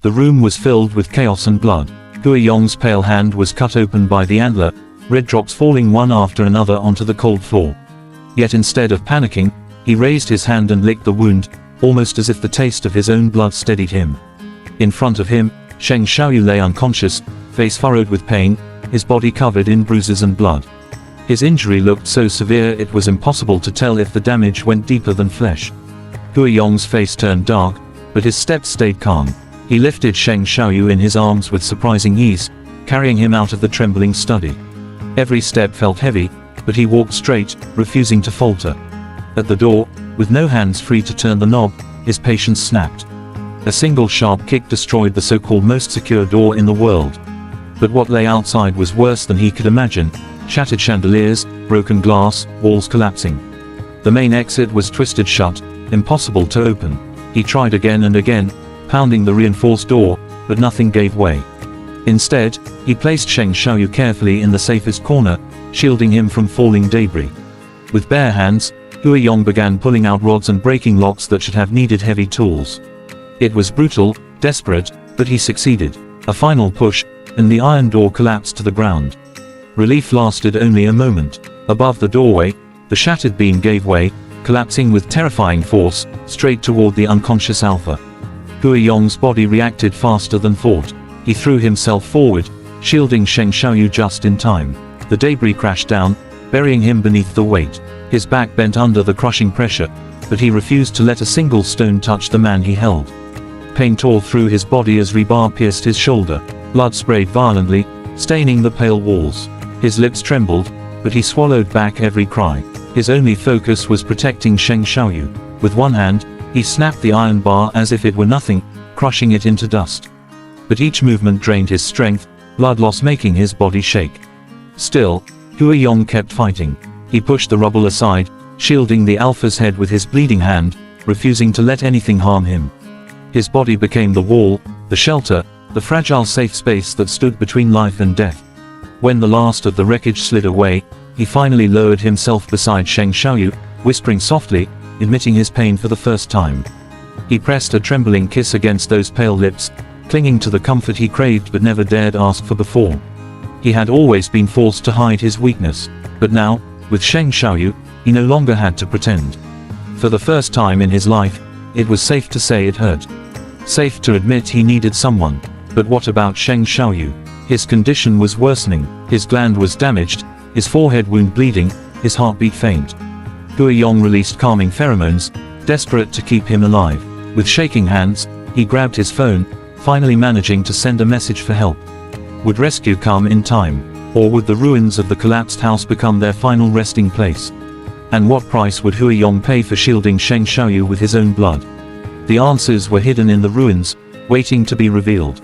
The room was filled with chaos and blood. Huayong's pale hand was cut open by the antler, red drops falling one after another onto the cold floor. Yet instead of panicking, he raised his hand and licked the wound, almost as if the taste of his own blood steadied him. In front of him, Shayou lay unconscious, face furrowed with pain, his body covered in bruises and blood. His injury looked so severe it was impossible to tell if the damage went deeper than flesh. Huayong's face turned dark, but his steps stayed calm. He lifted Shayou in his arms with surprising ease, carrying him out of the trembling study. Every step felt heavy, but he walked straight, refusing to falter. At the door, with no hands free to turn the knob, his patience snapped. A single sharp kick destroyed the so-called most secure door in the world. But what lay outside was worse than he could imagine: shattered chandeliers, broken glass, walls collapsing. The main exit was twisted shut, impossible to open. He tried again and again, pounding the reinforced door, but nothing gave way. Instead, he placed Shayou carefully in the safest corner, shielding him from falling debris. With bare hands, Huayong began pulling out rods and breaking locks that should have needed heavy tools. It was brutal, desperate, but he succeeded. A final push, and the iron door collapsed to the ground. Relief lasted only a moment. Above the doorway, the shattered beam gave way, collapsing with terrifying force, straight toward the unconscious Alpha. Huayong's body reacted faster than thought. He threw himself forward, shielding Shayou just in time. The debris crashed down, burying him beneath the weight. His back bent under the crushing pressure, but he refused to let a single stone touch the man he held. Pain tore through his body as rebar pierced his shoulder. Blood sprayed violently, staining the pale walls. His lips trembled, but he swallowed back every cry. His only focus was protecting Shayou. With one hand, he snapped the iron bar as if it were nothing, crushing it into dust. But each movement drained his strength, blood loss making his body shake. Still, Huayong kept fighting. He pushed the rubble aside, shielding the Alpha's head with his bleeding hand, refusing to let anything harm him. His body became the wall, the shelter, the fragile safe space that stood between life and death. When the last of the wreckage slid away, he finally lowered himself beside Shayou, whispering softly, admitting his pain for the first time. He pressed a trembling kiss against those pale lips, clinging to the comfort he craved but never dared ask for before. He had always been forced to hide his weakness, but now, with Shayou, he no longer had to pretend. For the first time in his life, it was safe to say it hurt. Safe to admit he needed someone. But what about Shayou? His condition was worsening. His gland was damaged, his forehead wound bleeding, his heartbeat faint. Huayong released calming pheromones, desperate to keep him alive. With shaking hands, he grabbed his phone, finally managing to send a message for help. Would rescue come in time? Or would the ruins of the collapsed house become their final resting place? And what price would Huayong pay for shielding Shayou with his own blood? The answers were hidden in the ruins, waiting to be revealed.